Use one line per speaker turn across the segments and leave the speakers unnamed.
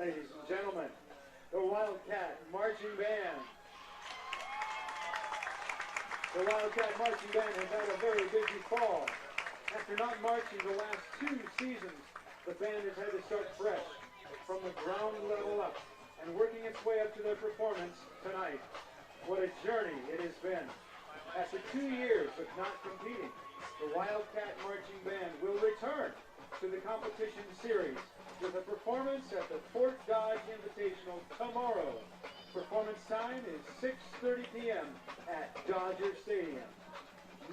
Ladies and gentlemen, the Wildcat Marching Band. The Wildcat Marching Band has had a very busy fall. After not marching the last 2 seasons, the band has had to start fresh from the ground level up and working its way up to their performance tonight. What a journey it has been. After 2 years of not competing, the Wildcat Marching Band will return to the competition series with a performance at the Fort Dodge Invitational tomorrow. Performance time is 6:30 p.m. at Dodger Stadium.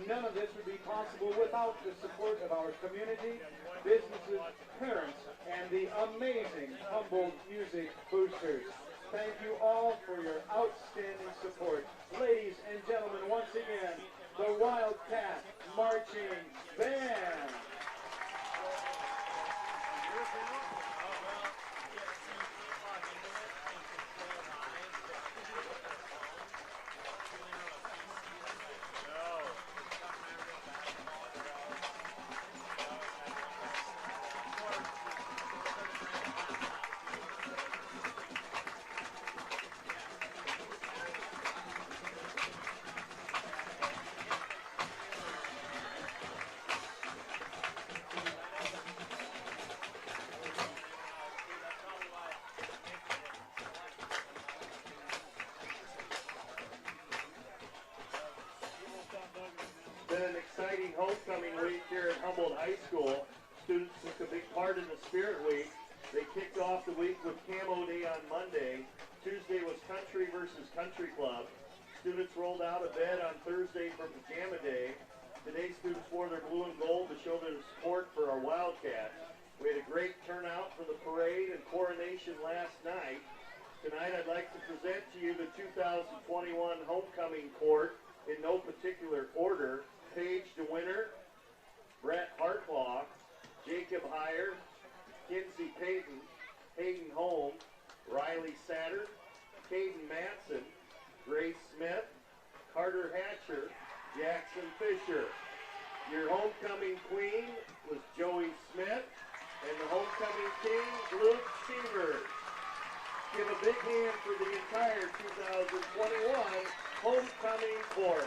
None of this would be possible without the support of our community, businesses, parents, and the amazing Humboldt Music Boosters. Thank you all for your outstanding support. Ladies and gentlemen, once again, the Wildcat Marching Band.
Been an exciting homecoming week here at Humboldt High School. Students took a big part in the Spirit Week. They kicked off the week with Camo Day on Monday. Tuesday was Country versus Country Club. Students rolled out of bed on Thursday for Pajama Day. Today students wore their blue and gold to show their support for our Wildcats. We had a great turnout for the parade and coronation last night. Tonight I'd like to present to you the 2021 homecoming court in no particular order. Paige DeWinter, Brett Hartlaw, Jacob Heyer, Kinsey Payton, Hayden Holmes, Riley Satter, Caden Matson, Grace Smith, Carter Hatcher, Jackson Fisher. Your homecoming queen was Joey Smith, and the homecoming king, Luke Severs. Give a big hand for the entire 2021 homecoming court.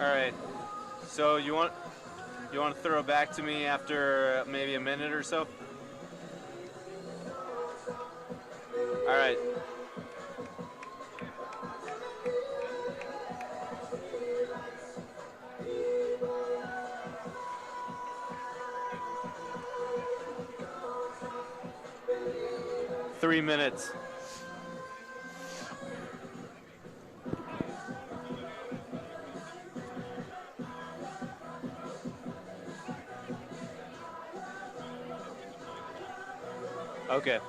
All right, so you want to throw it back to me after maybe a minute or so? All right. Three minutes. Okay.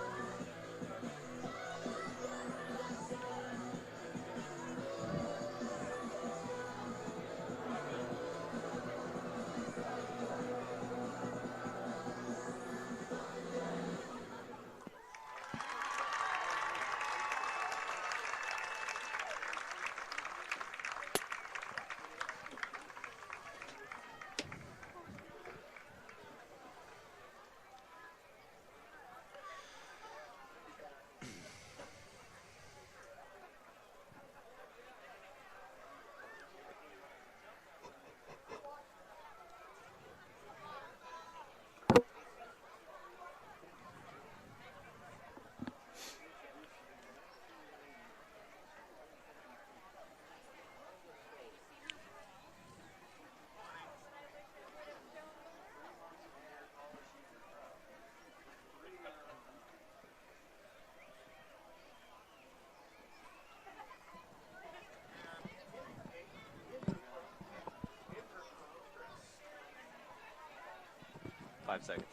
5 seconds.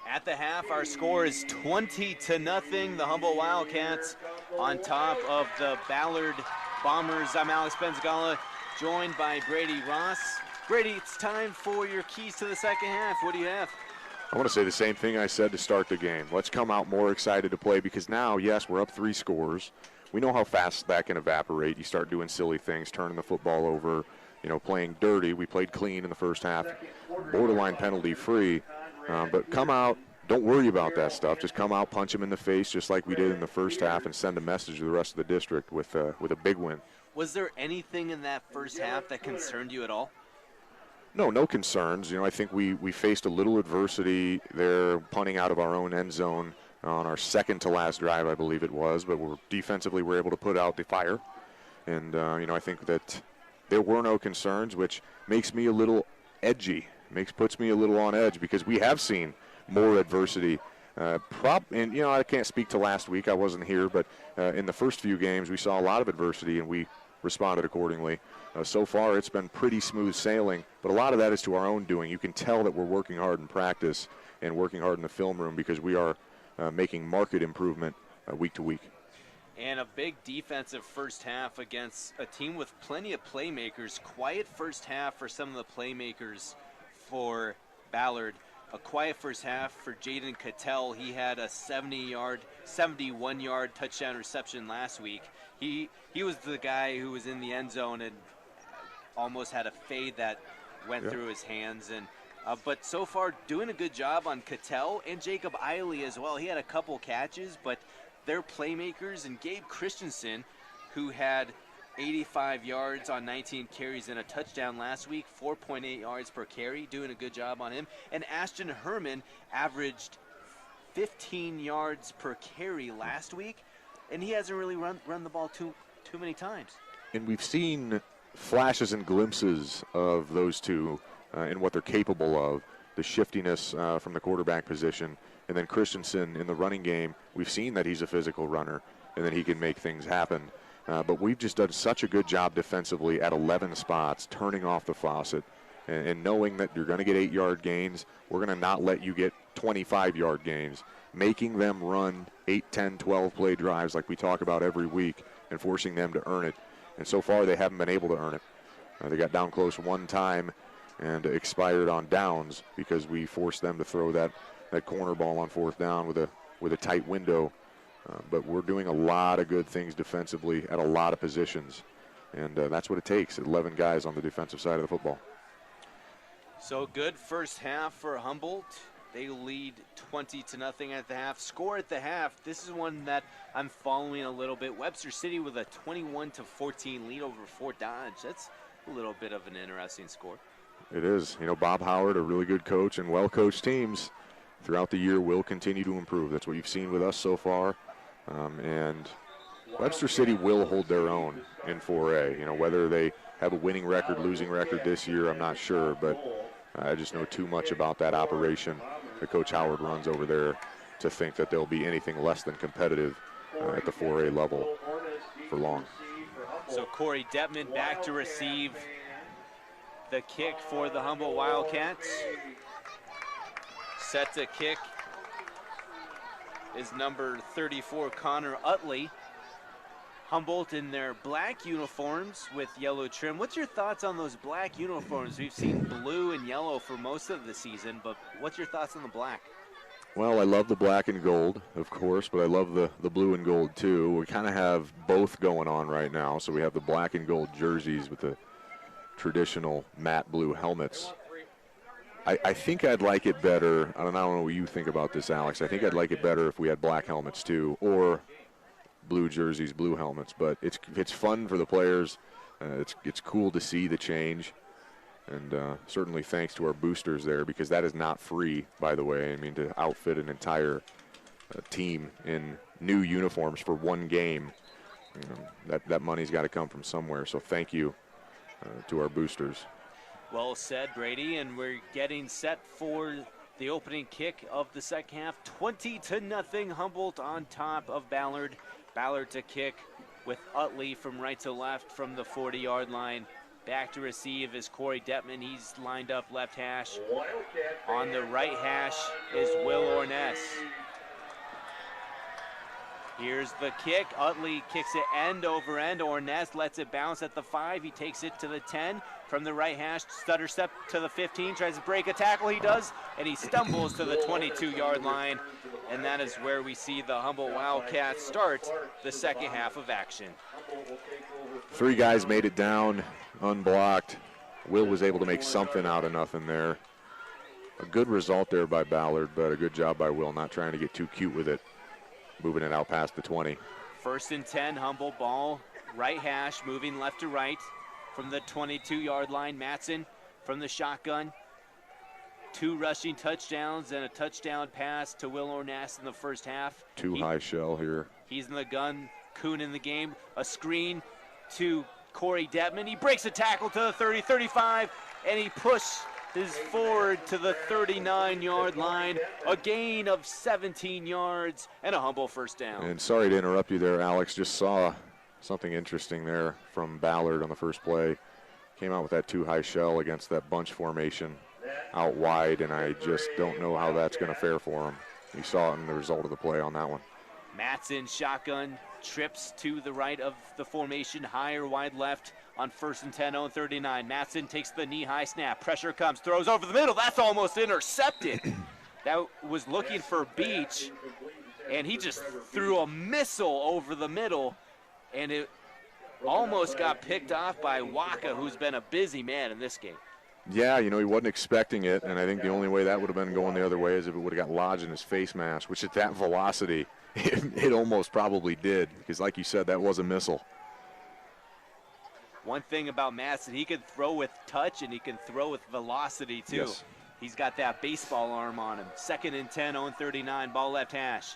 At the half, our score is 20-0. The Humboldt Wildcats on top of the Ballard Bombers. I'm Alex Benzagala, joined by Brady Ross. Brady, it's time for your keys to the second half. What do you have?
I want to say the same thing I said to start the game. Let's come out more excited to play because now, yes, we're up 3 scores. We know how fast that can evaporate. You start doing silly things, turning the football over, playing dirty. We played clean in the first half, borderline penalty free. But come out, don't worry about that stuff. Just come out, punch them in the face just like we did in the first half and send a message to the rest of the district with a big win.
Was there anything in that first half that concerned you at all?
No concerns. I think we faced a little adversity there, punting out of our own end zone on our second to last drive, I believe it was. But defensively, we're able to put out the fire. And, I think that there were no concerns, which makes me a little edgy. Puts me a little on edge because we have seen more adversity. And I can't speak to last week. I wasn't here, but in the first few games we saw a lot of adversity and we responded accordingly. So far it's been pretty smooth sailing, but a lot of that is to our own doing. You can tell that we're working hard in practice and working hard in the film room because we are making market improvement week to week.
And a big defensive first half against a team with plenty of playmakers. Quiet first half for some of the playmakers for Ballard. A quiet first half for Jaden Cattell. He had a 71-yard touchdown reception last week. He was the guy who was in the end zone and almost had a fade that went through his hands. And but so far, doing a good job on Cattell and Jacob Eiley as well. He had a couple catches, but they're playmakers. And Gabe Christensen, who had 85 yards on 19 carries and a touchdown last week, 4.8 yards per carry, doing a good job on him. And Ashton Herman averaged 15 yards per carry last week, and he hasn't really run the ball too many times.
And we've seen flashes and glimpses of those two and what they're capable of, the shiftiness from the quarterback position. And then Christensen in the running game, we've seen that he's a physical runner and that he can make things happen. But we've just done such a good job defensively at 11 spots, turning off the faucet and knowing that you're going to get 8-yard gains. We're going to not let you get 25-yard gains, making them run 8, 10, 12-play drives like we talk about every week and forcing them to earn it. And so far they haven't been able to earn it. They got down close one time and expired on downs because we forced them to throw that corner ball on 4th down with a tight window. But we're doing a lot of good things defensively at a lot of positions. And that's what it takes, 11 guys on the defensive side of the football.
So good first half for Humboldt. They lead 20-0 at the half. Score at the half, this is one that I'm following a little bit. Webster City with a 21-14 lead over Fort Dodge. That's a little bit of an interesting score.
It is. Bob Howard, a really good coach, and well-coached teams throughout the year will continue to improve. That's what you've seen with us so far. And Webster City will hold their own in 4A. Whether they have a winning record, losing record this year, I'm not sure, but I just know too much about that operation that Coach Howard runs over there to think that they'll be anything less than competitive at the 4A level for long.
So Corey Detman back to receive the kick for the Humboldt Wildcats. Set to kick is number 34, Connor Utley. Humboldt in their black uniforms with yellow trim. What's your thoughts on those black uniforms? We've seen blue and yellow for most of the season, but what's your thoughts on the black?
Well, I love the black and gold, of course, but I love the blue and gold too. We kind of have both going on right now. So we have the black and gold jerseys with the traditional matte blue helmets. I think I'd like it better. I don't know what you think about this, Alex. I think I'd like it better if we had black helmets too, or blue jerseys, blue helmets. But it's fun for the players. It's cool to see the change, and certainly thanks to our boosters there, because that is not free, by the way. I mean, to outfit an entire team in new uniforms for one game, that money's got to come from somewhere. So thank you to our boosters.
Well said, Brady, and we're getting set for the opening kick of the second half. 20-0, Humboldt on top of Ballard. Ballard to kick with Utley from right to left from the 40-yard line. Back to receive is Corey Detman. He's lined up left hash. On the right hash is Will Orness. Here's the kick. Utley kicks it end over end. Orness lets it bounce at the 5. He takes it to the 10. From the right hash, stutter step to the 15. Tries to break a tackle. He does, and he stumbles to the 22-yard line. And that is where we see the Humboldt Wildcats start the second half of action.
3 guys made it down unblocked. Will was able to make something out of nothing there. A good result there by Ballard, but a good job by Will, not trying to get too cute with it. Moving it out past the 20.
1st and 10, Humboldt ball, right hash, moving left to right from the 22-yard line. Matson from the shotgun. 2 rushing touchdowns and a touchdown pass to Will Orness in the first half.
High shell here.
He's in the gun. Kuhn in the game. A screen to Corey Detman. He breaks a tackle to the 30, 35, and he pushes forward to the 39-yard line. A gain of 17 yards and a Humboldt first down.
And sorry to interrupt you there, Alex. Just saw something interesting there from Ballard on the first play. Came out with that 2 high shell against that bunch formation out wide, and I just don't know how that's going to fare for him. You saw it in the result of the play on that one.
Matson shotgun, trips to the right of the formation, higher wide left on 1st and 10, 0-39. Matson takes the knee-high snap. Pressure comes, throws over the middle. That's almost intercepted. That was looking for Beach, and he just threw a missile over the middle, and it almost got picked off by Waka, who's been a busy man in this game.
Yeah, he wasn't expecting it, and I think the only way that would have been going the other way is if it would have got lodged in his face mask, which at that velocity, it almost probably did, because like you said, that was a missile.
One thing about Matson, he can throw with touch and he can throw with velocity too.
Yes.
He's got that baseball arm on him. 2nd and 10, 0-39, ball left hash.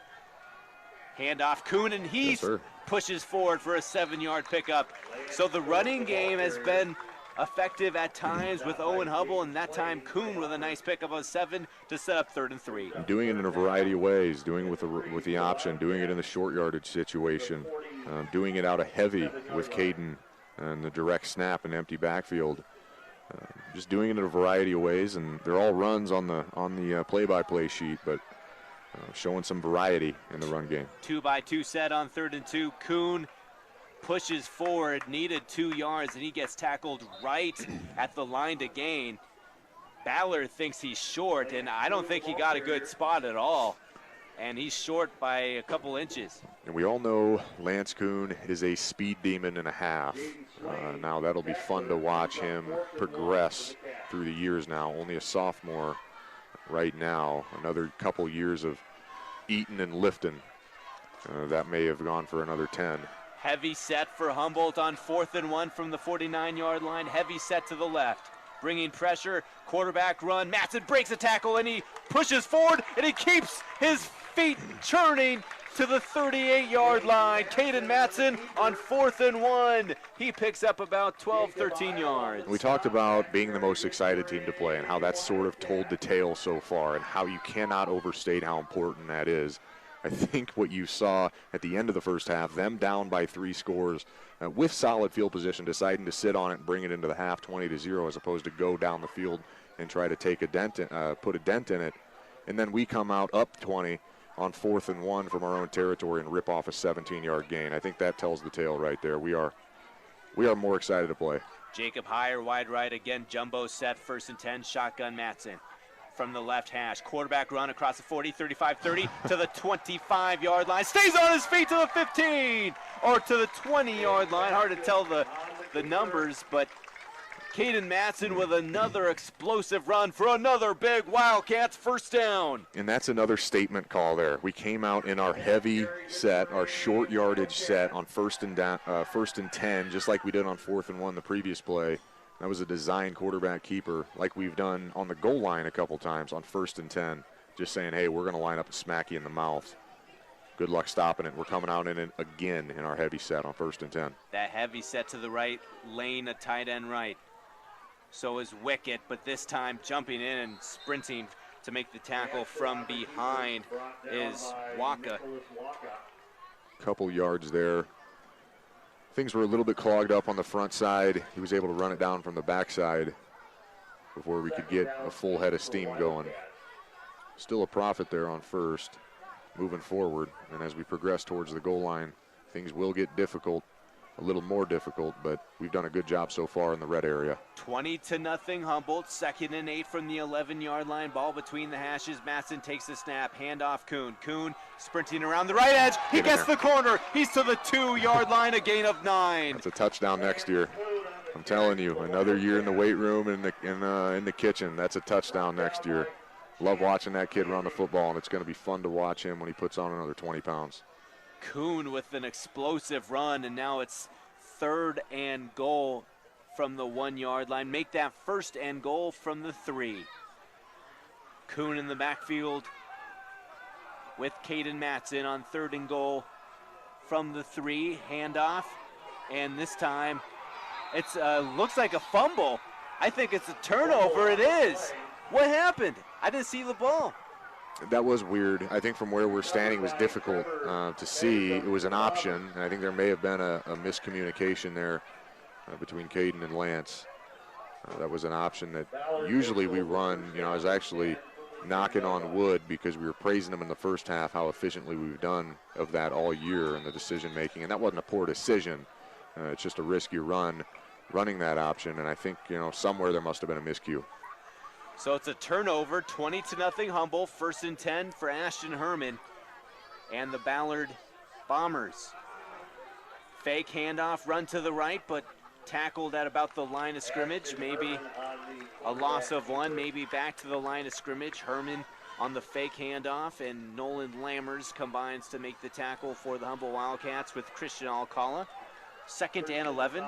Handoff, Kuhn, and he pushes forward for a 7-yard pickup. So the running game has been effective at times with Owen Hubble, and that time Kuhn with a nice pickup of 7 to set up 3rd and 3.
Doing it in a variety of ways, doing it with the option, doing it in the short yardage situation, doing it out of heavy with Caden and the direct snap and empty backfield. Just doing it in a variety of ways, and they're all runs on the play-by-play sheet, but showing some variety in the run game.
2-by-2 set on 3rd and 2. Kuhn pushes forward, needed 2 yards, and he gets tackled right at the line to gain. Ballard thinks he's short, and I don't think he got a good spot at all. And he's short by a couple inches.
And we all know Lance Kuhn is a speed demon and a half. Now that'll be fun to watch him progress through the years now. Only a sophomore right now. Another couple years of eating and lifting. That may have gone for another 10.
Heavy set for Humboldt on 4th and 1 from the 49-yard line. Heavy set to the left. Bringing pressure, quarterback run. Matson breaks a tackle and he pushes forward and he keeps his feet churning to the 38-yard line. Caden Matson on 4th and 1. He picks up about 12, 13 yards.
We talked about being the most excited team to play and how that's sort of told the tale so far and how you cannot overstate how important that is. I think what you saw at the end of the first half, them down by 3 scores with solid field position, deciding to sit on it and bring it into the half 20-0 as opposed to go down the field and try to take a dent, put a dent in it. And then we come out up 20 on 4th and 1 from our own territory and rip off a 17-yard gain. I think that tells the tale right there. We are more excited to play.
Jacob Heyer, wide right again. Jumbo set, 1st and 10, shotgun Matson. From the left hash, quarterback run across the 40, 35, 30 to the 25-yard line. Stays on his feet to the 15 or to the 20-yard line. Hard to tell the numbers, but Caden Matson with another explosive run for another big Wildcats first down.
And that's another statement call there. We came out in our heavy set, our short yardage set on 1st and 10, just like we did on 4th and 1 the previous play. That was a design quarterback keeper like we've done on the goal line a couple times on 1st and 10. Just saying, hey, we're going to line up and smack you in the mouth. Good luck stopping it. We're coming out in it again in our heavy set on 1st and 10.
That heavy set to the right, lane a tight end right. So is Wickett, but this time jumping in and sprinting to make the tackle from behind is Waka.
Couple yards there. things were a little bit clogged up on the front side. He was able to run it down from the backside before we could get a full head of steam going. Still a profit there on first, moving forward. And as we progress towards the goal line, things will get difficult, a little more difficult, but we've done a good job so far in the red area.
20-0 Humboldt, 2nd and 8 from the 11-yard line. Ball between the hashes. Matson takes the snap, handoff Kuhn. Kuhn sprinting around the right edge. He gets the corner. He's to the 2-yard line, a gain of 9.
That's a touchdown next year. I'm telling you, another year in the weight room and in the kitchen. That's a touchdown next year. Love watching that kid run the football, and it's going to be fun to watch him when he puts on another 20 pounds.
Kuhn with an explosive run, and now it's 3rd and goal from the 1-yard line. Make that 1st and goal from the 3. Kuhn in the backfield with Caden Matson on 3rd and goal from the 3. Handoff, and this time it's looks like a fumble. I think it's a turnover. It is. What happened? I didn't see the ball.
That was weird. I think from where we're standing it was difficult to see. It was an option, and I think there may have been a miscommunication there between Caden and Lance. That was an option that usually we run. You know, I was actually knocking on wood because we were praising them in the first half how efficiently we've done of that all year in the decision making, and that wasn't a poor decision. It's just a risky run running that option, and I think, you know, somewhere there must have been a miscue.
So it's a turnover, 20-0 Humboldt, 1st and 10 for Ashton Herman and the Ballard Bombers. Fake handoff, run to the right, but tackled at about the line of scrimmage. Maybe a loss of 1, maybe back to the line of scrimmage. Herman on the fake handoff, and Nolan Lammers combines to make the tackle for the Humboldt Wildcats with Christian Alcala. 2nd and 11.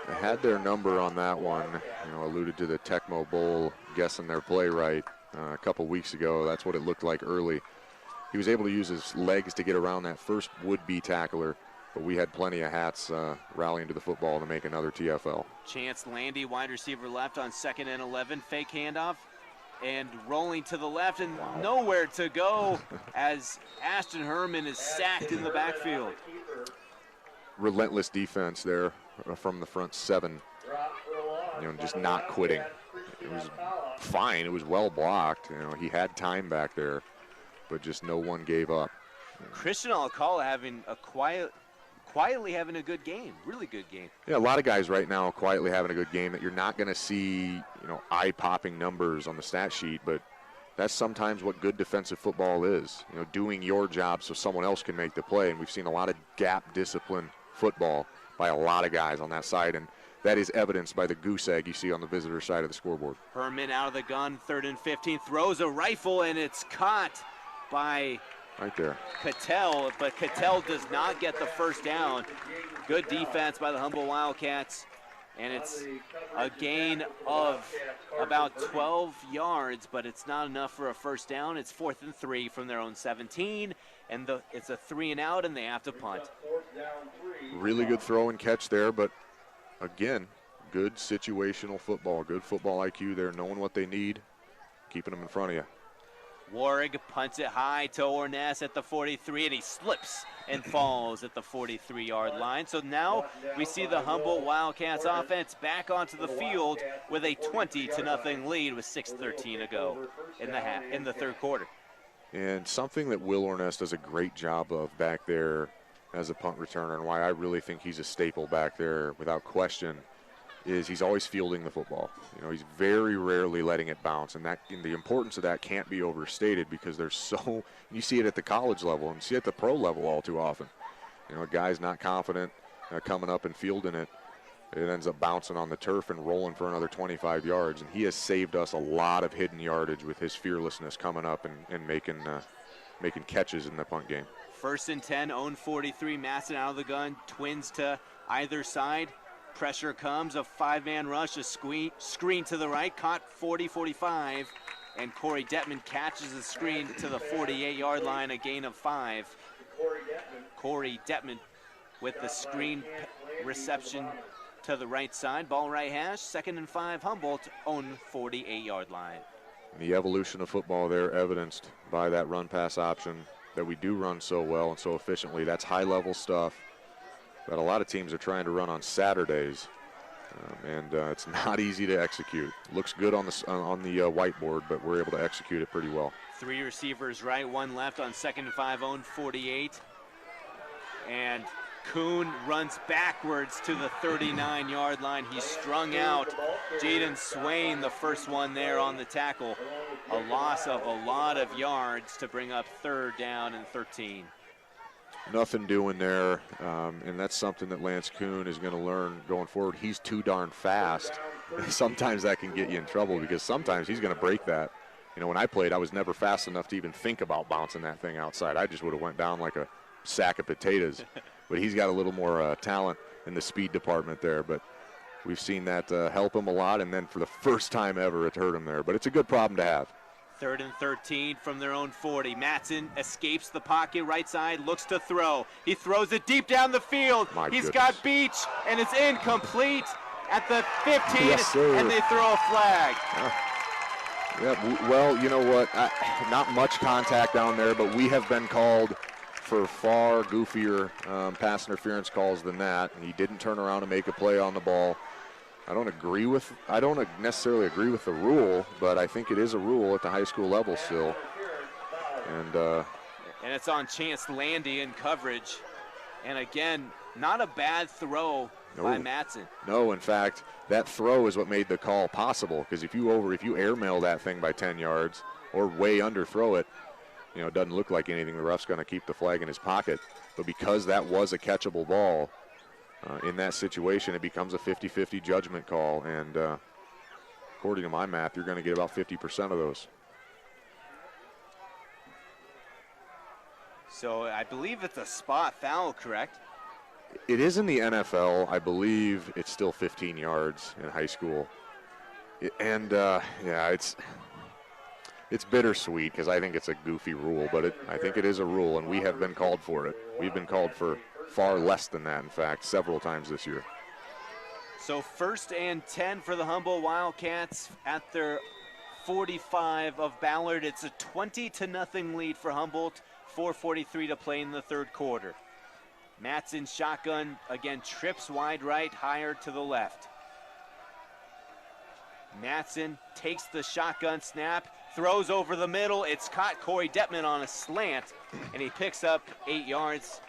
They had their number on that one. You know, alluded to the Tecmo Bowl, guessing their play right a couple weeks ago. That's what it looked like early. He was able to use his legs to get around that first would-be tackler, but we had plenty of hats rallying to the football to make another TFL.
Chance Landy, wide receiver left on 2nd and 11. Fake handoff and rolling to the left and nowhere to go as Ashton Herman is sacked in the backfield.
Relentless defense there from the front 7, you know, just not quitting. It was fine. It was well blocked. You know, he had time back there, but just no one gave up.
Christian Alcala having a quietly having a good game, really good game.
Yeah, a lot of guys right now quietly having a good game that you're not going to see, you know, eye-popping numbers on the stat sheet, but that's sometimes what good defensive football is. You know, doing your job so someone else can make the play, and we've seen a lot of gap discipline football by a lot of guys on that side, and that is evidenced by the goose egg you see on the visitor side of the scoreboard.
Herman out of the gun, 3rd and 15, throws a rifle, and it's caught by
right there
Cattell, but Cattell does not get the first down. Good defense by the Humboldt Wildcats, and it's a gain of about 12 yards, but it's not enough for a first down. It's 4th and 3 from their own 17, and it's a 3 and out, and they have to punt.
Really good throw and catch there, but again, good situational football, good football IQ there, knowing what they need, keeping them in front of you.
Warrig punts it high to Orness at the 43, and he slips and falls at the 43-yard line. So now we see the Humboldt Wildcats offense back onto the field with a 20-0 lead with 6:13 to go in the 3rd quarter.
And something that Will Orness does a great job of back there as a punt returner, and why I really think he's a staple back there without question, is he's always fielding the football. You know, he's very rarely letting it bounce, and the importance of that can't be overstated because there's so, you see it at the college level and you see it at the pro level all too often. You know, a guy's not confident coming up and fielding it. It ends up bouncing on the turf and rolling for another 25 yards, and he has saved us a lot of hidden yardage with his fearlessness coming up and making catches in the punt game.
1st and 10, own 43, Masson out of the gun, twins to either side. Pressure comes, a 5-man rush, a screen to the right, caught 40-45, and Corey Detman catches the screen to the 48-yard line, a gain of 5. Corey Detman with the screen reception to the right side, ball right hash, 2nd and 5, Humboldt, own 48-yard line.
The evolution of football there evidenced by that run-pass option that we do run so well and so efficiently. That's high-level stuff. that a lot of teams are trying to run on Saturdays, and it's not easy to execute. Looks good on the whiteboard, but we're able to execute it pretty well.
3 receivers right, 1 left on 2nd and 5, own 48. And Kuhn runs backwards to the 39-yard line. He's strung out. Jaden Swain, the first one there on the tackle. A loss of a lot of yards to bring up 3rd down and 13.
Nothing doing there, and that's something that Lance Kuhn is going to learn going forward. He's too darn fast. Sometimes that can get you in trouble because sometimes he's going to break that. You know, when I played, I was never fast enough to even think about bouncing that thing outside. I just would have went down like a sack of potatoes. But he's got a little more talent in the speed department there. But we've seen that help him a lot, and then for the first time ever, it hurt him there. But it's a good problem to have.
3rd and 13 from their own 40. Matson escapes the pocket, right side, looks to throw. He throws it deep down the field. He's got Beach, and it's incomplete at the 15,
yes, sir.
And they throw a flag.
Yeah, well, you know what? Not much contact down there, but we have been called for far goofier pass interference calls than that. And he didn't turn around and make a play on the ball. I don't necessarily agree with the rule, but I think it is a rule at the high school level still. And
it's on Chance Landy in coverage. And again, not a bad throw by Matson.
No, in fact, that throw is what made the call possible, because if you airmail that thing by 10 yards or way under throw it, you know, it doesn't look like anything. The ref's going to keep the flag in his pocket. But because that was a catchable ball, in that situation, it becomes a 50-50 judgment call, and according to my math, you're going to get about 50% of those.
So I believe it's a spot foul, correct?
It is in the NFL. I believe it's still 15 yards in high school. Yeah, it's bittersweet because I think it's a goofy rule, but I think it is a rule, and we have been called for it. We've been called for far less than that, in fact, several times this year.
So 1st and 10 for the Humboldt Wildcats at their 45 of Ballard. It's a 20-0 lead for Humboldt. 4:43 to play in the 3rd quarter. Matson shotgun, again, trips wide right, higher to the left. Matson takes the shotgun snap, throws over the middle. It's caught Corey Detman on a slant, and he picks up 8 yards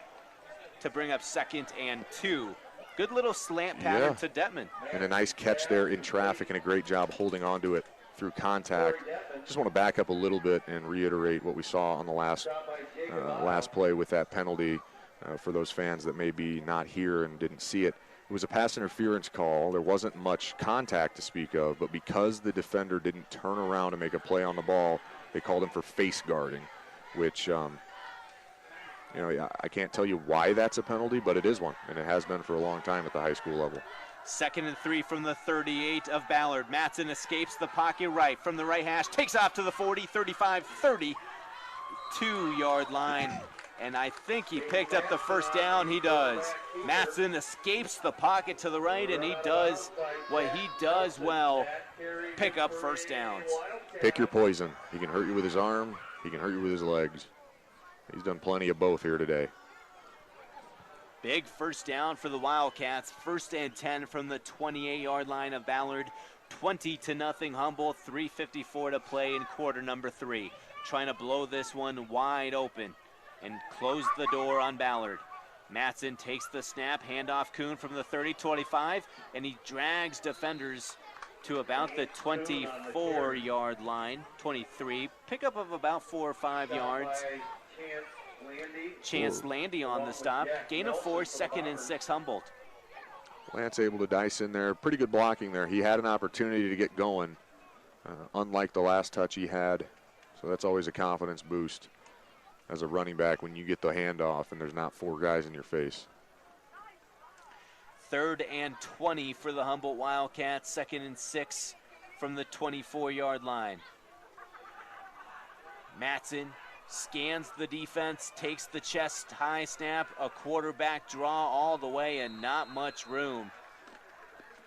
to bring up 2nd and 2. Good little slant pattern to Detman.
And a nice catch there in traffic, and a great job holding on to it through contact. Just want to back up a little bit and reiterate what we saw on the last play with that penalty for those fans that may be not here and didn't see it. It was a pass interference call. There wasn't much contact to speak of, but because the defender didn't turn around and make a play on the ball, they called him for face guarding, which you know, I can't tell you why that's a penalty, but it is one, and it has been for a long time at the high school level.
2nd and 3 from the 38 of Ballard. Matson escapes the pocket right from the right hash, takes off to the 40, 35, 30, 2-yard line. And I think he picked up the 1st down. He does. Matson escapes the pocket to the right, and he does what he does well, pick up 1st downs.
Pick your poison. He can hurt you with his arm. He can hurt you with his legs. He's done plenty of both here today.
Big 1st down for the Wildcats. 1st and 10 from the 28-yard line of Ballard. 20-0 Humboldt. 3:54 to play in quarter number 3. Trying to blow this one wide open and close the door on Ballard. Matson takes the snap, handoff Kuhn from the 30-25, and he drags defenders to about the 24-yard line, 23. Pickup of about 4 or 5 yards. Chance Landy on the stop. Gain of 4, 2nd and 6 Humboldt.
Lance able to dice in there. Pretty good blocking there. He had an opportunity to get going, unlike the last touch he had. So that's always a confidence boost as a running back when you get the handoff and there's not 4 guys in your face.
3rd and 20 for the Humboldt Wildcats. 2nd and 6 from the 24-yard line. Matson scans the defense, takes the chest high snap, a quarterback draw all the way, and not much room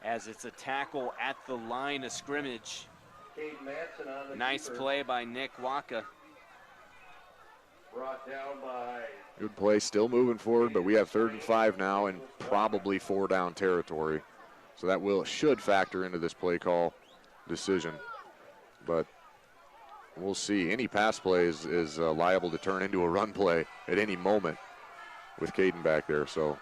as it's a tackle at the line of scrimmage. Nice play by Nick Waka.
Brought down by.
Good play, still moving forward, but we have 3rd and 5 now and probably 4 down territory. So that should factor into this play call decision. But we'll see. Any pass play is liable to turn into a run play at any moment with Caden back there. So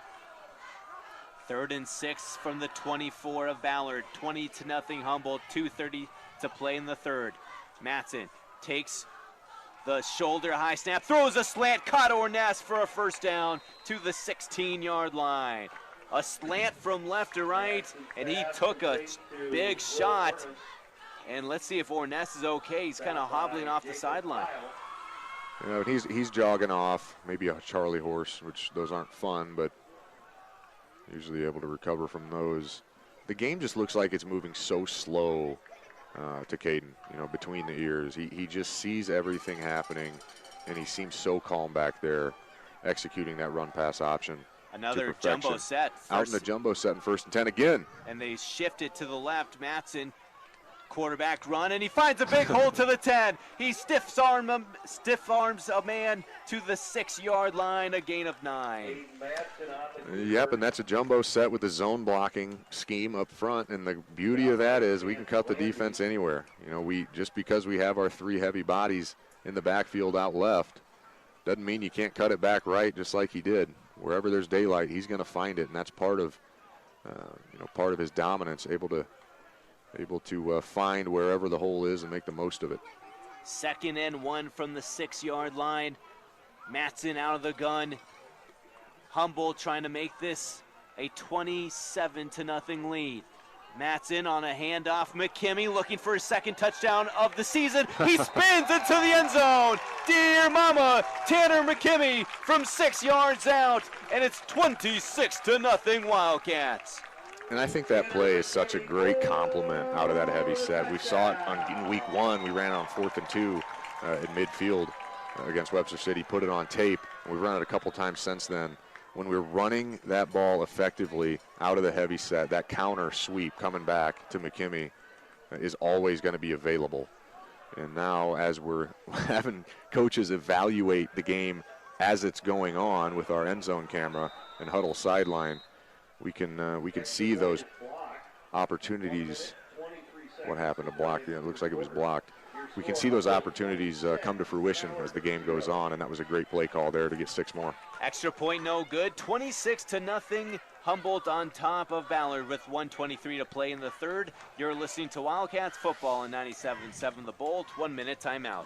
3rd and 6 from the 24 of Ballard. 20-0 Humboldt. 2:30 to play in the 3rd. Matson takes the shoulder high snap, throws a slant, caught Orness for a first down to the 16-yard line. A slant from left to right, and he took a big shot. And let's see if Orness is okay. He's kind of hobbling off the sideline.
You know, he's jogging off, maybe a Charlie horse, which those aren't fun, but usually able to recover from those. The game just looks like it's moving so slow to Caden, you know, between the ears. He just sees everything happening, and he seems so calm back there, executing that run-pass option.
Another jumbo set.
Out in the jumbo set in 1st and 10 again.
And they shift it to the left. Matson, quarterback run, and he finds a big hole to the 10. He stiff arms a man to the 6-yard line, a gain of 9.
Yep, and that's a jumbo set with the zone blocking scheme up front, and the beauty of that is we can cut the defense anywhere. You know, just because we have our 3 heavy bodies in the backfield out left doesn't mean you can't cut it back right just like he did. Wherever there's daylight, he's going to find it, and that's part of part of his dominance, able to find wherever the hole is and make the most of it.
2nd and 1 from the 6-yard line. Matson out of the gun. Humboldt trying to make this a 27-0 lead. Matson on a handoff. McKimmey looking for his 2nd touchdown of the season. He spins into the end zone. Dear mama, Tanner McKimmey from 6 yards out, and it's 26-0 Wildcats.
And I think that play is such a great compliment out of that heavy set. We saw it in week 1. We ran on 4th and 2 at midfield against Webster City, put it on tape. We've run it a couple times since then. When we're running that ball effectively out of the heavy set, that counter sweep coming back to McKimmey is always going to be available. And now as we're having coaches evaluate the game as it's going on with our end zone camera and huddle sideline, we can see those opportunities. What happened to block? It looks like it was blocked. We can see those opportunities come to fruition as the game goes on, and that was a great play call there to get 6 more.
Extra point no good. 26-0 Humboldt on top of Ballard with 1:23 to play in the 3rd. You're listening to Wildcats football on 97.7 The Bolt. 1 minute timeout.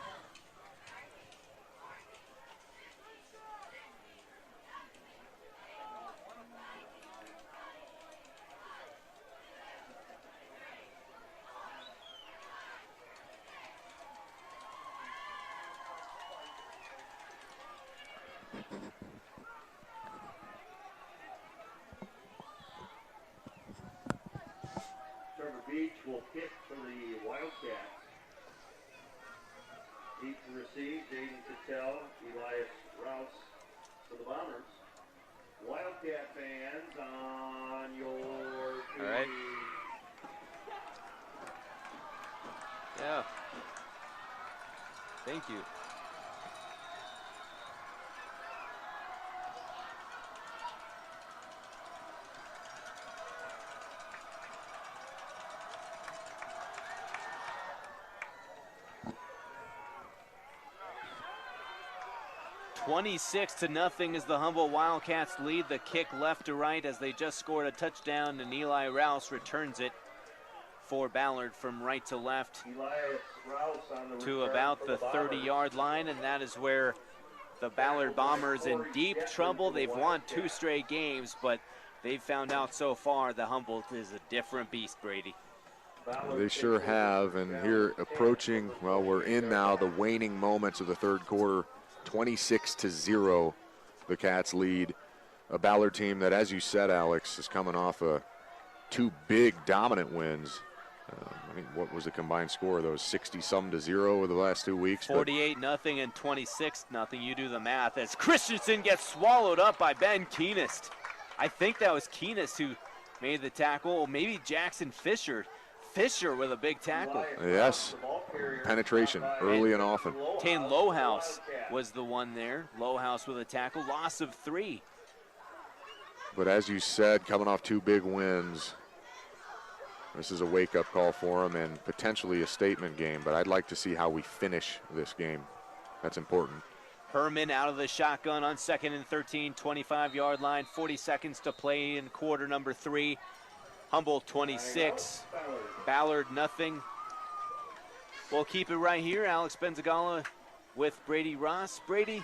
Beach will kick for the Wildcats. Deep to receive, Jaden Cattell, Elias Rouse for the Bombers. Wildcat fans on your TV.
All right. Yeah. Thank you. (26-0) is the Humboldt Wildcats lead. The kick left to right as they just scored a touchdown, and Eli Rouse returns it for Ballard from right to left to about the 30-yard line, and that is where the Ballard Bombers in deep trouble. They've won 2 straight games, but they've found out so far that Humboldt is a different beast, Brady.
They sure have, and here approaching, well, we're in now the waning moments of the 3rd quarter. 26-0, the Cats lead. A Ballard team that, as you said, Alex, is coming off 2 big dominant wins. I mean, what was the combined score of those? 60-some to 0 over the last 2 weeks.
48-0 and 26-0. You do the math as Christensen gets swallowed up by Ben Keenest. I think that was Keenest who made the tackle. Maybe Jackson Fisher Fisher with a big tackle.
Yes, penetration early and often.
Tane Lowhouse was the one there. Lowhouse with a tackle, loss of 3.
But as you said, coming off 2 big wins, this is a wake-up call for them and potentially a statement game, but I'd like to see how we finish this game. That's important.
Herman out of the shotgun on 2nd and 13, 25-yard line, 40 seconds to play in quarter number 3. Humboldt 26, Ballard nothing. We'll keep it right here. Alex Benzagala with Brady Ross. Brady,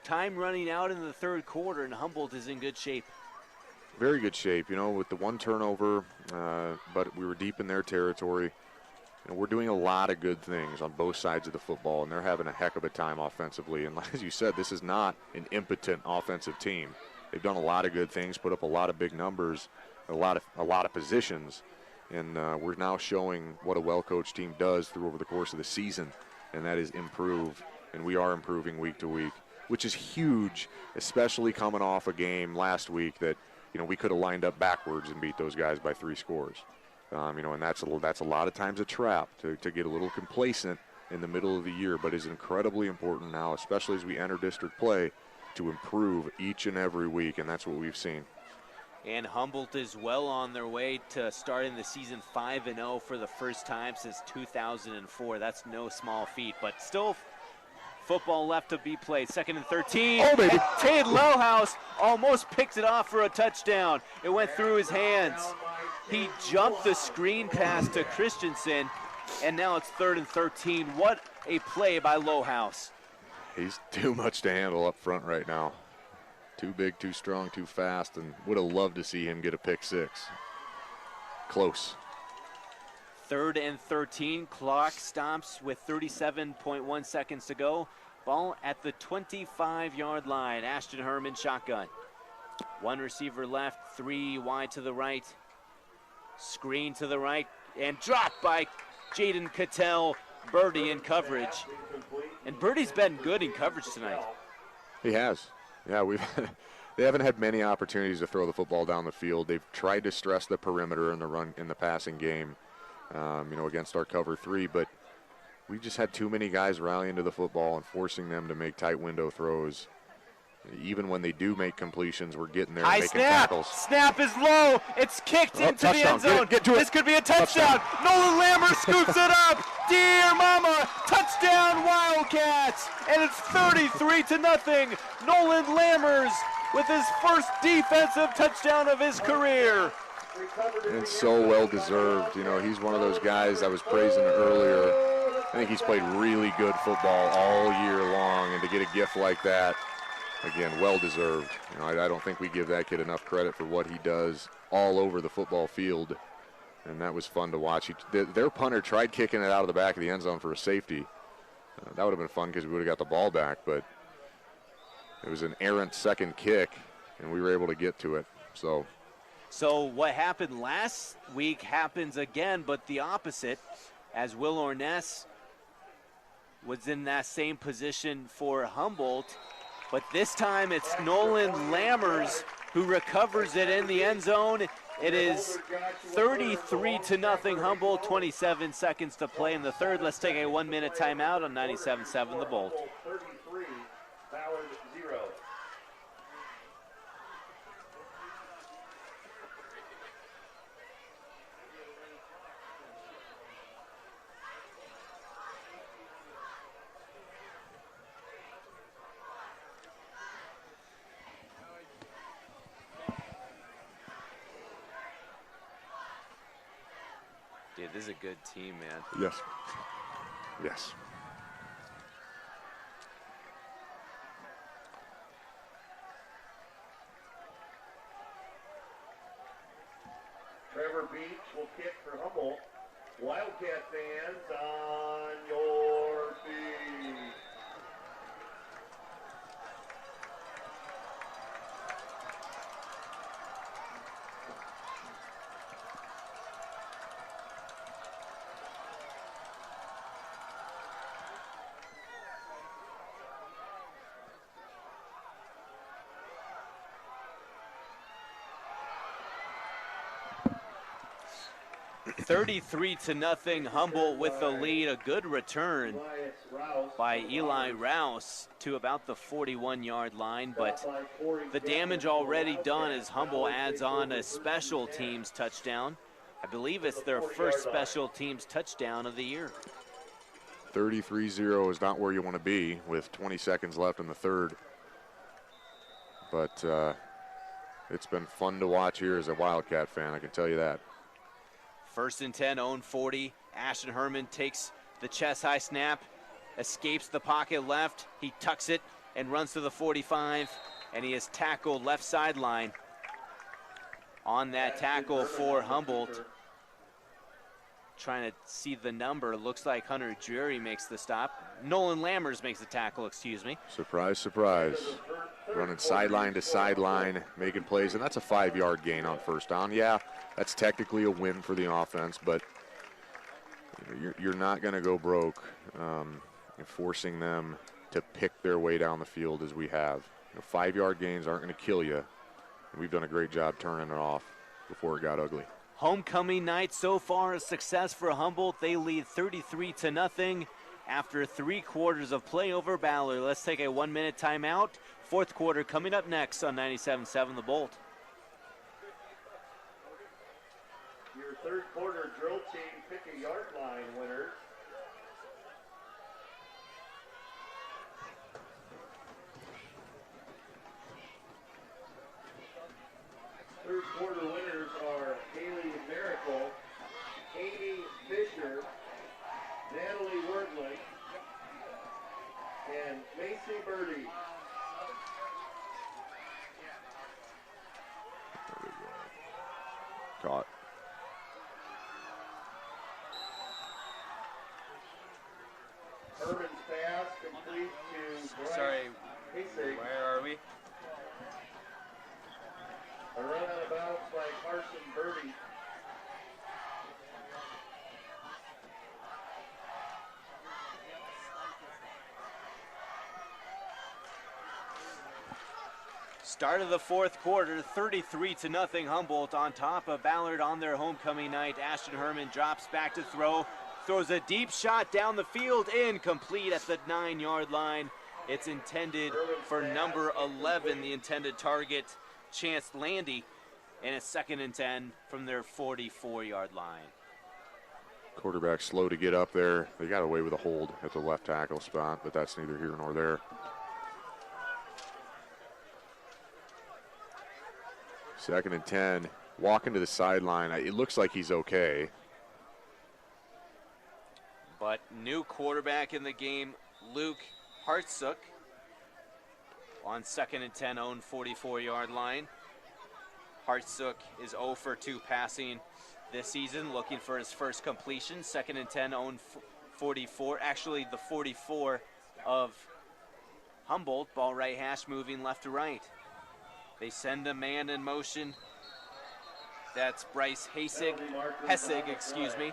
time running out in the 3rd quarter, and Humboldt is in good shape.
Very good shape, you know, with the 1 turnover, but we were deep in their territory. You know, we're doing a lot of good things on both sides of the football, and they're having a heck of a time offensively. And as you said, this is not an impotent offensive team. They've done a lot of good things, put up a lot of big numbers, a lot of positions, and we're now showing what a well-coached team does over the course of the season, and that is improve. And we are improving week to week, which is huge, especially coming off a game last week that, you know, we could have lined up backwards and beat those guys by 3 scores. You know, and that's a lot of times a trap to get a little complacent in the middle of the year, but is incredibly important now, especially as we enter district play, to improve each and every week, and that's what we've seen.
And Humboldt is well on their way to starting the season 5-0 for the first time since 2004. That's no small feat, but still football left to be played. 2nd and 13.
Oh, baby.
And Tate Lowhouse almost picked it off for a touchdown. It went through his hands. He jumped the screen pass to Christensen, and now it's 3rd and 13. What a play by Lowhouse.
He's too much to handle up front right now. Too big, too strong, too fast, and would have loved to see him get a pick 6. Close.
3rd and 13. Clock stops with 37.1 seconds to go. Ball at the 25-yard line. Ashton Herman shotgun. 1 receiver left, 3 wide to the right. Screen to the right, and dropped by Jaden Cattell. Birdie in coverage. And Birdie's been good in coverage tonight.
He has. Yeah, they haven't had many opportunities to throw the football down the field. They've tried to stress the perimeter in the passing game, you know, against our cover 3, but we just had too many guys rallying to the football and forcing them to make tight window throws. Even when they do make completions, we're getting there and making tackles.
Snap is low. It's kicked into the end zone.
Get to it.
This could be a touchdown. Nolan Lammer scoops it up. Dear mama, touchdown Wildcats. And it's 33-0. Nolan Lammers with his first defensive touchdown of his career.
And so well deserved. You know, he's one of those guys I was praising earlier. I think he's played really good football all year long, and to get a gift like that, again, well-deserved. You know, I don't think we give that kid enough credit for what he does all over the football field, and that was fun to watch. Their punter tried kicking it out of the back of the end zone for a safety. That would have been fun because we would have got the ball back, but it was an errant second kick, and we were able to get to it. So
what happened last week happens again, but the opposite, as Will Orness was in that same position for Humboldt. But this time it's Nolan Lammers who recovers it in the end zone. It is 33-0 Humboldt, 27 seconds to play in the 3rd. Let's take a 1-minute timeout on 97.7 The Bolt.
33, Ballard 0.
Dude, this is a good team, man.
yes. Yes.
Trevor Beach will kick for Humboldt. Wildcat fans on your feet.
33-0, Humboldt with the lead. A good return by Eli Rouse to about the 41-yard line, but the damage already done as Humboldt adds on a special teams touchdown. I believe it's their first special teams touchdown of the year.
33-0 is not where you want to be with 20 seconds left in the third. But it's been fun to watch here as a Wildcat fan, I can tell you that.
1st and 10, own 40. Ashton Herman takes the chest-high snap, escapes the pocket left. He tucks it and runs to the 45, and he is tackled left sideline. On that tackle for Humboldt, trying to see the number, looks like Hunter Drury makes the stop. Nolan Lammers makes the tackle, excuse me.
Surprise, surprise. Running sideline to sideline, making plays, and that's a 5-yard gain on first down. Yeah, that's technically a win for the offense, but you're not going to go broke forcing them to pick their way down the field as we have. 5-yard gains aren't going to kill you. We've done a great job turning it off before it got ugly.
Homecoming night so far a success for Humboldt. They lead 33-0 after 3 quarters of play over Ballard. Let's take a 1-minute timeout. 4th quarter coming up next on 97.7 The Bolt.
Your 3rd quarter drill team pick a yard line winners. 3rd quarter winners are Haley Miracle, Amy Fisher, Natalie Wordland, and Macy Birdie.
Caught.
Herman's pass complete to Bryce.
Sorry,
Hasek.
where are we?
A run out of bounds by Carson Birdie.
Start of the 4th quarter, 33-0 Humboldt on top of Ballard on their homecoming night. Ashton Herman drops back to throw, throws a deep shot down the field, incomplete at the 9-yard line. It's intended for number 11, the intended target, Chance Landy, and it's 2nd and 10 from their 44-yard line.
Quarterback slow to get up there. They got away with a hold at the left tackle spot, but that's neither here nor there. 2nd and 10. Walking to the sideline. It looks like he's okay.
But new quarterback in the game, Luke Hartzook, on 2nd and 10, own 44-yard line. Hartzook is 0 for 2 passing this season, looking for his first completion. 2nd and 10, own 44. Actually, the 44 of Humboldt. Ball right hash moving left to right. They send a man in motion. That's Bryce Hessig, excuse me.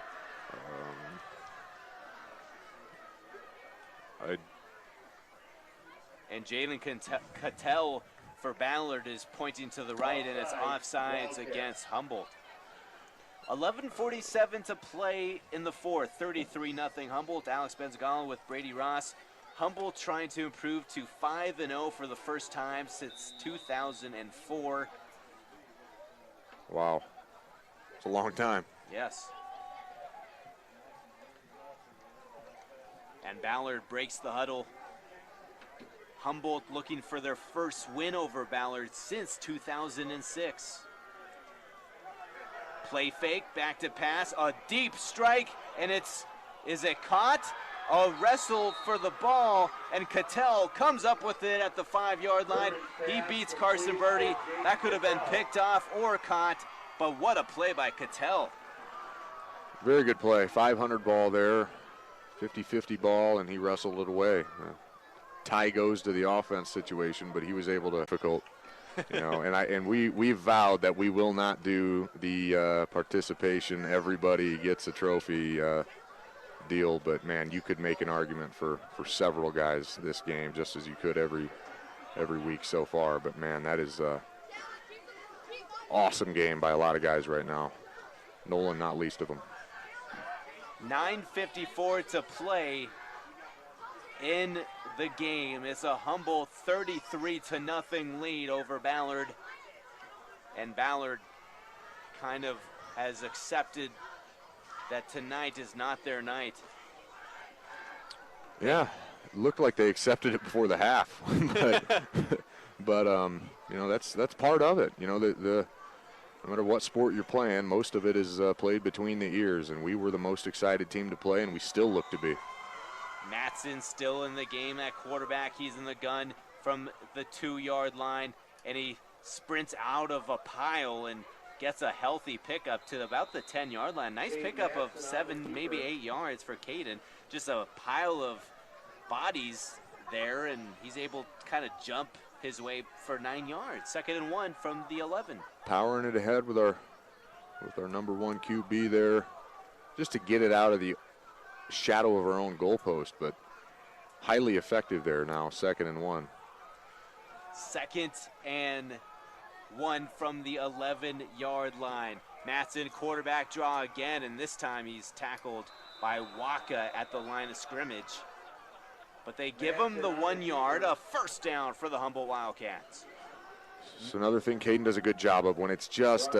And Jalen Cattell for Ballard is pointing to the right, and it's offsides against Humboldt. 11:47 to play in the 4th, 33-0 Humboldt. Alex Benzagala with Brady Ross. Humboldt trying to improve to 5-0 for the first time since 2004.
Wow. It's a long time.
Yes. And Ballard breaks the huddle. Humboldt looking for their first win over Ballard since 2006. Play fake, back to pass, a deep strike, and is it caught? A wrestle for the ball, and Cattell comes up with it at the 5-yard line. He beats Carson Birdie. That could have been picked off or caught, but what a play by Cattell.
Very good play. 500 ball there, 50-50 ball, and he wrestled it away. Tie goes to the offense situation, but he was able to difficult. And we vowed that we will not do the participation. Everybody gets a trophy deal, but man, you could make an argument for several guys this game, just as you could every week so far. But man, that is awesome game by a lot of guys right now. Nolan, not least of them.
9:54 to play in the game. It's a Humboldt 33-0 lead over Ballard. And Ballard kind of has accepted that tonight is not their night.
Yeah, it looked like they accepted it before the half, but you know, that's part of it. You know, no matter what sport you're playing, most of it is played between the ears, and we were the most excited team to play, and we still look to be.
Matson still in the game at quarterback. He's in the gun from the 2-yard line, and he sprints out of a pile and gets a healthy pickup to about the 10-yard line. Nice pickup of 7, maybe 8 yards for Caden. Just a pile of bodies there, and he's able to kind of jump his way for 9 yards. 2nd and 1 from the 11.
Powering it ahead with our number 1 QB there, just to get it out of the shadow of our own goalpost, but highly effective there now. 2nd and 1.
2nd and 1 from the 11-yard line. Matson quarterback draw again, and this time he's tackled by Waka at the line of scrimmage. But they give him the 1 yard, a first down for the Humboldt Wildcats.
So another thing Caden does a good job of, when it's just, you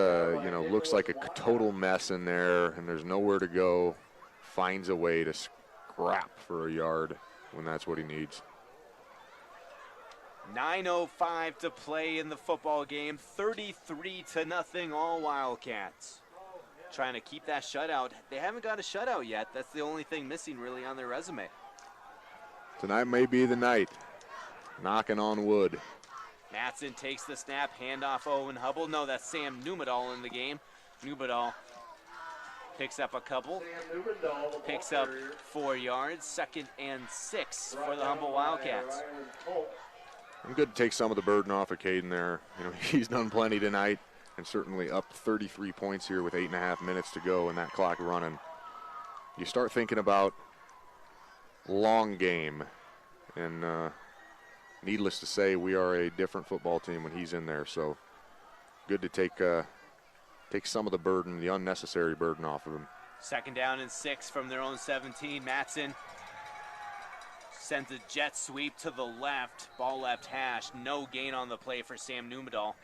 know, looks like a total mess in there and there's nowhere to go, finds a way to scrap for a yard when that's what he needs.
9:05 to play in the football game. 33-0 all Wildcats. Trying to keep that shutout. They haven't got a shutout yet. That's the only thing missing really on their resume.
Tonight may be the night. Knocking on wood.
Matson takes the snap, handoff Owen Hubble. No, that's Sam Numedal in the game. Numedal picks up a couple. Picks up 4 yards. 2nd and 6 for the Humboldt Wildcats.
I'm good to take some of the burden off of Caden there. You know, he's done plenty tonight, and certainly up 33 points here with 8.5 minutes to go and that clock running. You start thinking about long game, and needless to say, we are a different football team when he's in there. So good to take some of the burden, the unnecessary burden, off of him.
2nd down and 6 from their own 17. Matson sends a jet sweep to the left, ball left hash. No gain on the play for Sam Numedal.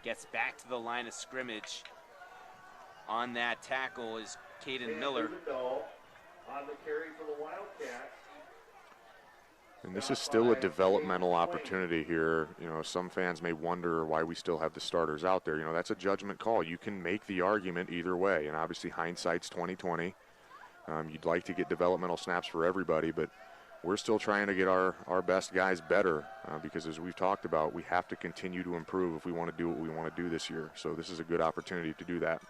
Gets back to the line of scrimmage. On that tackle is Caden Miller.
On the carry for the Wildcats.
And this is still a developmental opportunity here. You know, some fans may wonder why we still have the starters out there. You know, that's a judgment call. You can make the argument either way, and obviously hindsight's 20/20. You'd like to get developmental snaps for everybody, but we're still trying to get our best guys better because, as we've talked about, we have to continue to improve if we want to do what we want to do this year. So this is a good opportunity to do that.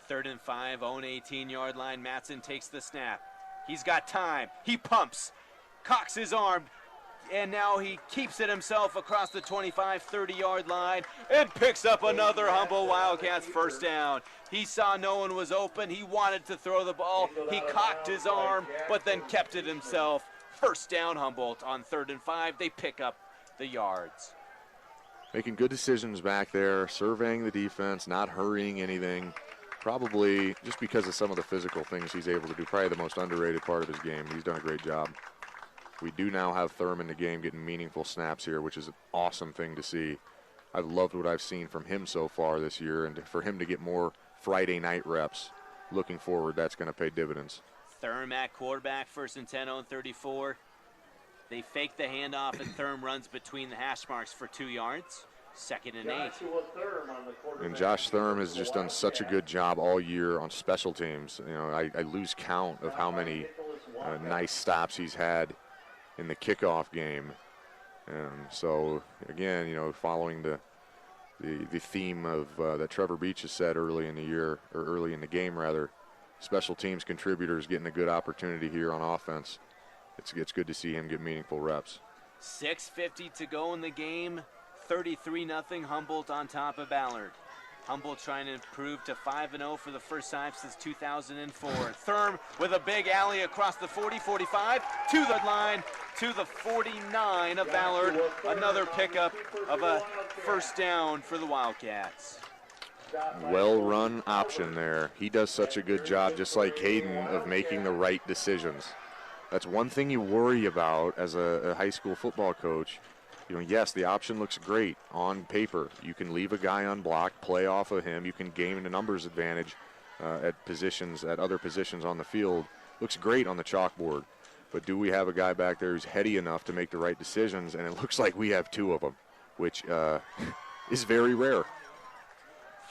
3rd and 5, own 18-yard line. Matson takes the snap. He's got time. He pumps, cocks his arm, and now he keeps it himself across the 25, 30-yard line and picks up another Humboldt Wildcats first down. He saw no one was open. He wanted to throw the ball. He cocked his arm, but then kept it himself. First down, Humboldt on 3rd and 5. They pick up the yards.
Making good decisions back there, surveying the defense, not hurrying anything. Probably just because of some of the physical things he's able to do. Probably the most underrated part of his game. He's done a great job. We do now have Thurman in the game getting meaningful snaps here, which is an awesome thing to see. I've loved what I've seen from him so far this year, and for him to get more Friday night reps, looking forward, that's going to pay dividends.
Thurm at quarterback, 1st and 10 on 34. They fake the handoff, and Thurm runs between the hash marks for 2 yards. 2nd and 8.
And Josh Thurm has just done such a good job all year on special teams. You know, I lose count of how many nice stops he's had in the kickoff game. And so, again, you know, following the theme of that Trevor Beach has said early in the year, or early in the game rather, special teams contributors getting a good opportunity here on offense. It's good to see him get meaningful reps.
6:50 to go in the game. 33-0 Humboldt on top of Ballard. Humboldt trying to improve to 5-0 for the first time since 2004. Thurm with a big alley across the 40, 45, to the line, to the 49 of Ballard. Another pickup of a first down for the Wildcats.
Well-run option there. He does such a good job, just like Hayden, of making the right decisions. That's one thing you worry about as a high school football coach. You know, yes, the option looks great on paper. You can leave a guy unblocked, play off of him. You can gain a numbers advantage at other positions on the field. Looks great on the chalkboard. But do we have a guy back there who's heady enough to make the right decisions? And it looks like we have two of them, which is very rare.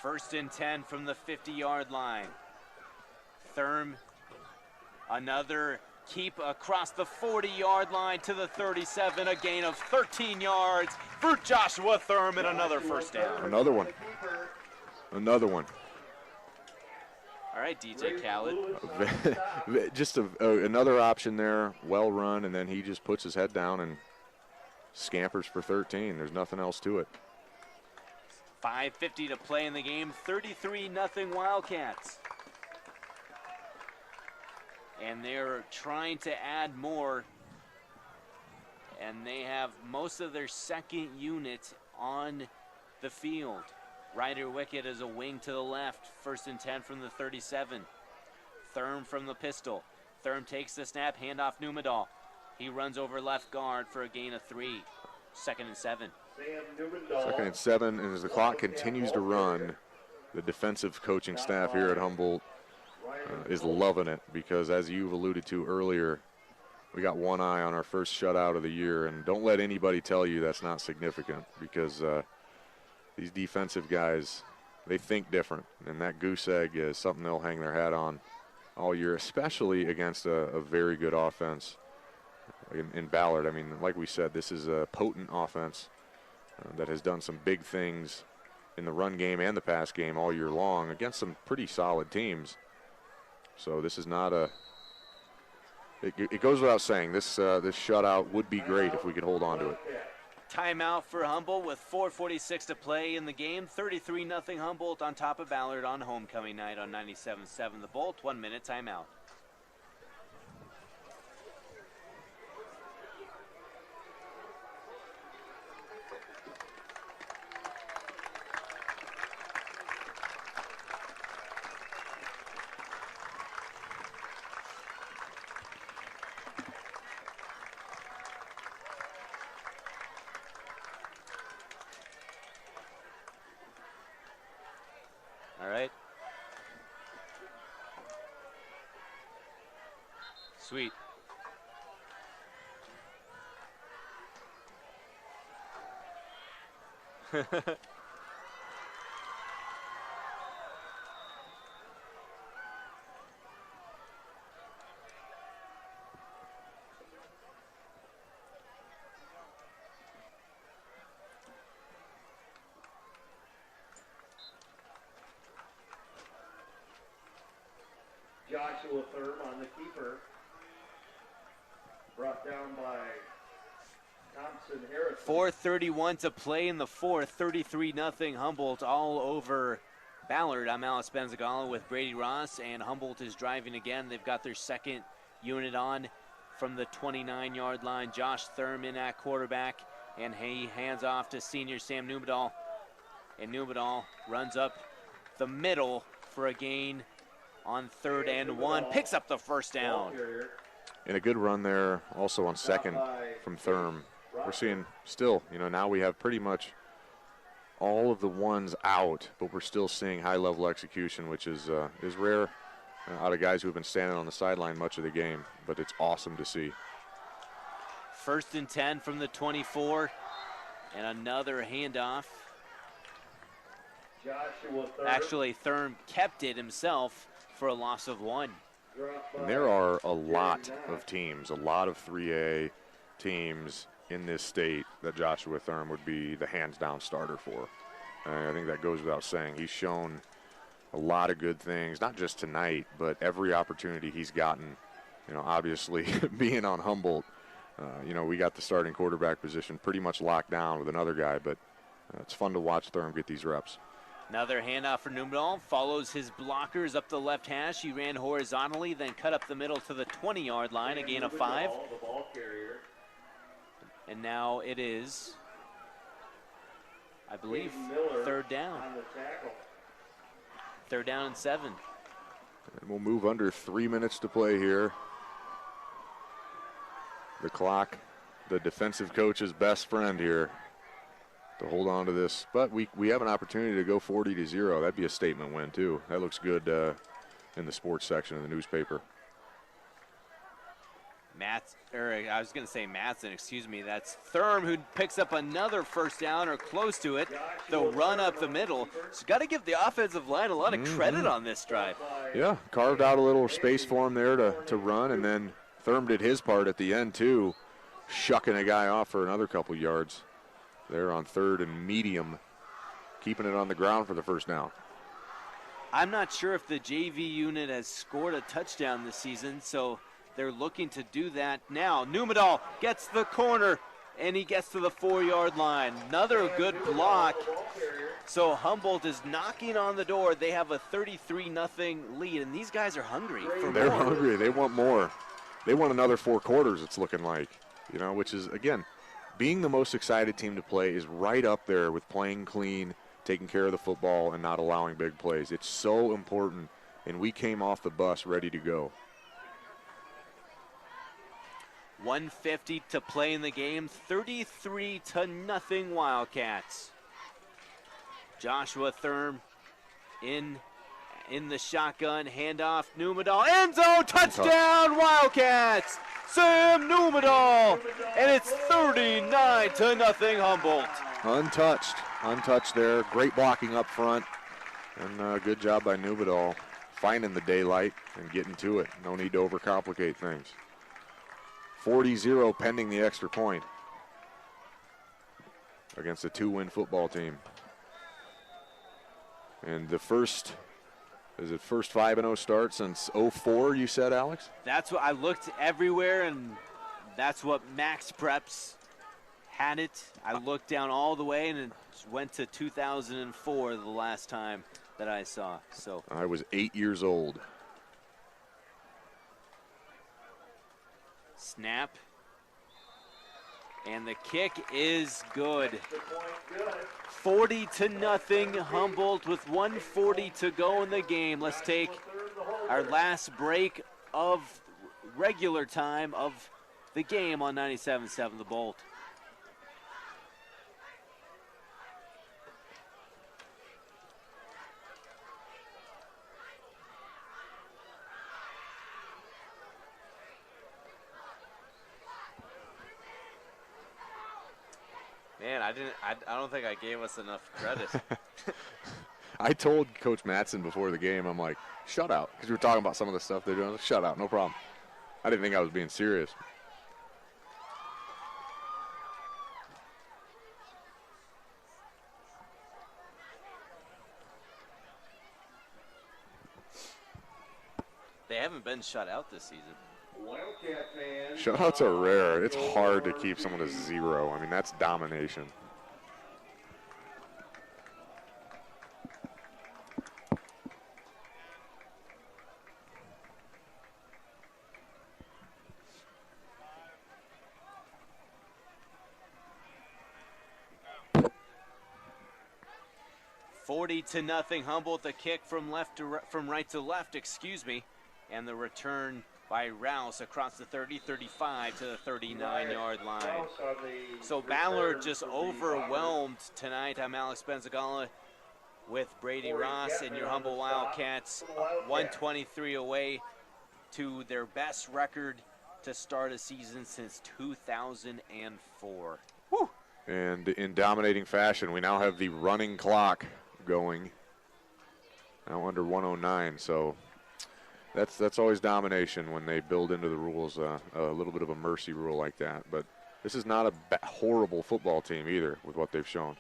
1st and 10 from the 50-yard line. Thurm, another keep across the 40-yard line to the 37, a gain of 13 yards for Joshua Thurm, and another first down.
Another one.
All right, DJ Khaled.
Just another option there, well run, and then he just puts his head down and scampers for 13. There's nothing else to it.
5:50 to play in the game, 33-0 Wildcats. And they're trying to add more. And they have most of their second unit on the field. Ryder Wickett is a wing to the left. 1st and 10 from the 37. Thurm from the pistol. Thurm takes the snap, handoff Numedal. He runs over left guard for a gain of 3. 2nd and 7.
2nd and 7, and as the clock continues to run, the defensive coaching staff here at Humboldt is loving it, because as you've alluded to earlier, we got one eye on our first shutout of the year, and don't let anybody tell you that's not significant, because these defensive guys, they think different, and that goose egg is something they'll hang their hat on all year, especially against a very good offense in Ballard. I mean, like we said, this is a potent offense that has done some big things in the run game and the pass game all year long against some pretty solid teams. So this is not a it goes without saying, this shutout would be great if we could hold on to it.
Timeout for Humboldt with 4:46 to play in the game. 33-0 Humboldt on top of Ballard on homecoming night on 97.7 The Bolt. 1 minute timeout. All right. Sweet.
Joshua Thurm on the keeper. Brought down by Thompson Harrison.
4:31 to play in the fourth. 33-0 Humboldt all over Ballard. I'm Alex Benzagala with Brady Ross, and Humboldt is driving again. They've got their second unit on from the 29-yard line. Josh Thurm in at quarterback, and he hands off to senior Sam Numedal. And Numedal runs up the middle for a gain on 3rd and 1, picks up the first down.
And a good run there also on second from Thurm. We're seeing still, now we have pretty much all of the ones out, but we're still seeing high-level execution, which is rare out of guys who have been standing on the sideline much of the game, but it's awesome to see.
1st and 10 from the 24, and another handoff. Actually, Thurm kept it himself for a loss of 1.
And there are a lot of teams, a lot of 3A teams in this state that Joshua Thurm would be the hands-down starter for. I think that goes without saying. He's shown a lot of good things, not just tonight, but every opportunity he's gotten. Obviously being on Humboldt, we got the starting quarterback position pretty much locked down with another guy, but it's fun to watch Thurm get these reps.
Another handoff for Numedal, follows his blockers up the left hash. He ran horizontally, then cut up the middle to the 20-yard line, a gain of 5. And now it is, I believe, 3rd down. 3rd down and 7.
And we'll move under 3 minutes to play here. The clock, the defensive coach's best friend here, to hold on to this. But we have an opportunity to go 40-0. That'd be a statement win, too. That looks good in the sports section of the newspaper.
Matson, excuse me. That's Thurm who picks up another 1st down or close to it. The run up the middle. So got to give the offensive line a lot of credit on this drive.
Yeah, carved out a little space for him there to run, and then Thurm did his part at the end too, shucking a guy off for another couple yards. There on 3rd and medium, keeping it on the ground for the 1st down.
I'm not sure if the JV unit has scored a touchdown this season, so they're looking to do that now. Numedal gets the corner, and he gets to the 4-yard line. Another good block. So Humboldt is knocking on the door. They have a 33-0 lead, and these guys are hungry for more.
They're hungry. They want more. They want another 4 quarters, it's looking like, which is, again, being the most excited team to play is right up there with playing clean, taking care of the football, and not allowing big plays. It's so important, and we came off the bus ready to go.
1:50 to play in the game, 33-0 Wildcats. Joshua Thurm in the shotgun, handoff, Numedal, end zone, touchdown Wildcats! Sam Numedal, and it's 39-0 Humboldt.
Untouched there. Great blocking up front, and good job by Numedal finding the daylight and getting to it. No need to overcomplicate things. 40-0 pending the extra point against a 2-win football team. And the first 5-0 start since 04, you said, Alex?
That's what I looked everywhere, and that's what Max Preps had it. I looked down all the way, and it went to 2004 the last time that I saw. So
I was 8 years old.
Snap. And the kick is good. 40-0 Humboldt with 1:40 to go in the game. Let's take our last break of regular time of the game on 97.7 The Bolt. Man, I don't think I gave us enough credit.
I told Coach Matson before the game, I'm like, shutout, because we were talking about some of the stuff they're doing. Like, shutout, no problem. I didn't think I was being serious.
They haven't been shut out this season.
Shutouts are rare. It's hard to keep someone to 0. I mean, that's domination.
$40-0 Humboldt. The kick from right to left, excuse me, and the return by Rouse across the 30-35 to the 39-yard line. So Ballard just overwhelmed tonight. I'm Alex Benzagala with Brady Ross and your Humboldt Wildcats, 123 away to their best record to start a season since 2004. Whew.
And in dominating fashion, we now have the running clock going, now under 109, so that's always domination when they build into the rules a little bit of a mercy rule like that. But this is not a horrible football team either with what they've shown.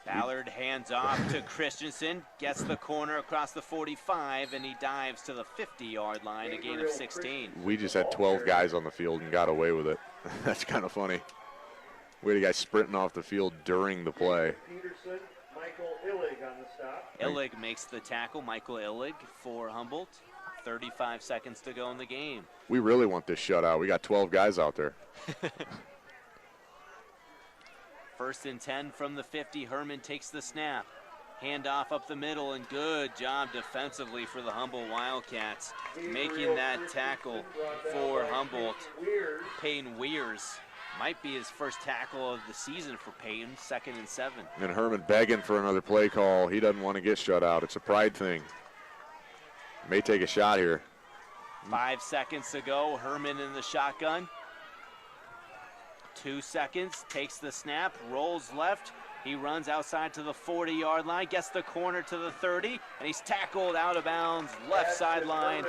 Ballard hands off to Christensen, gets the corner across the 45, and he dives to the 50-yard line, a gain of 16.
We just had 12 guys on the field and got away with it. That's kind of funny. We had a guy sprinting off the field during the play.
Peterson, Michael Illig on the stop.
Illig makes the tackle. Michael Illig for Humboldt. 35 seconds to go in the game.
We really want this shutout. We got 12 guys out there.
1st and 10 from the 50. Herman takes the snap. Handoff up the middle, and good job defensively for the Humboldt Wildcats. Making that tackle for Humboldt. Peyton Weirs might be his first tackle of the season for Peyton, 2nd and 7.
And Herman begging for another play call. He doesn't want to get shut out. It's a pride thing. May take a shot here.
5 seconds to go. Herman in the shotgun. 2 seconds, takes the snap, rolls left. He runs outside to the 40-yard line, gets the corner to the 30, and he's tackled out of bounds, left sideline.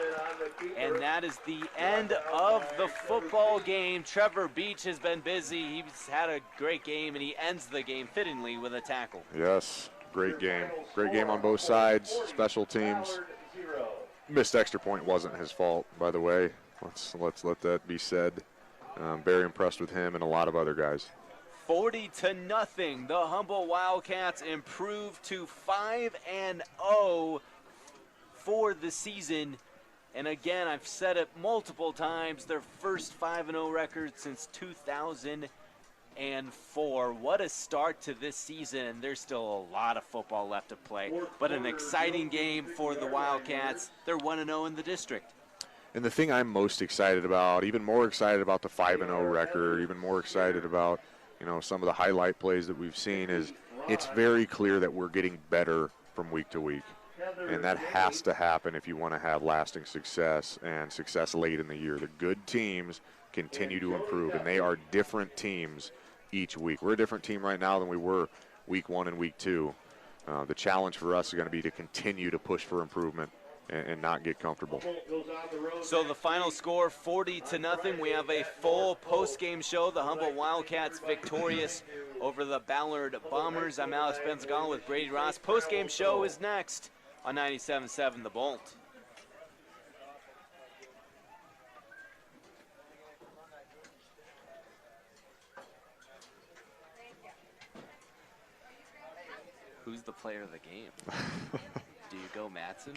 And that is the end of the football game. Trevor Beach has been busy. He's had a great game, and he ends the game fittingly with a tackle.
Yes, great game. Great game on both sides. Special teams. Missed extra point wasn't his fault, by the way. Let's let that be said. Very impressed with him and a lot of other guys.
40-0. The Humboldt Wildcats improved to 5-0 for the season. And again, I've said it multiple times, their first 5-0 record since 2004. What a start to this season, and there's still a lot of football left to play. But an exciting game for the Wildcats. They're 1-0 in the district.
And the thing I'm most excited about, even more excited about the 5-0 record, even more excited about, you know, some of the highlight plays that we've seen, is it's very clear that we're getting better from week to week. And that has to happen if you want to have lasting success and success late in the year. The good teams continue to improve, and they are different teams each week. We're a different team right now than we were week 1 and week 2. The challenge for us is going to be to continue to push for improvement and not get comfortable.
So the final score, 40-0. We have a full post-game show. The Humboldt Wildcats victorious over the Ballard Bombers. I'm Alex Benzagal with Brady Ross. Post-game show is next on 97.7 The Bolt. Who's the player of the game? Do you go Mattson?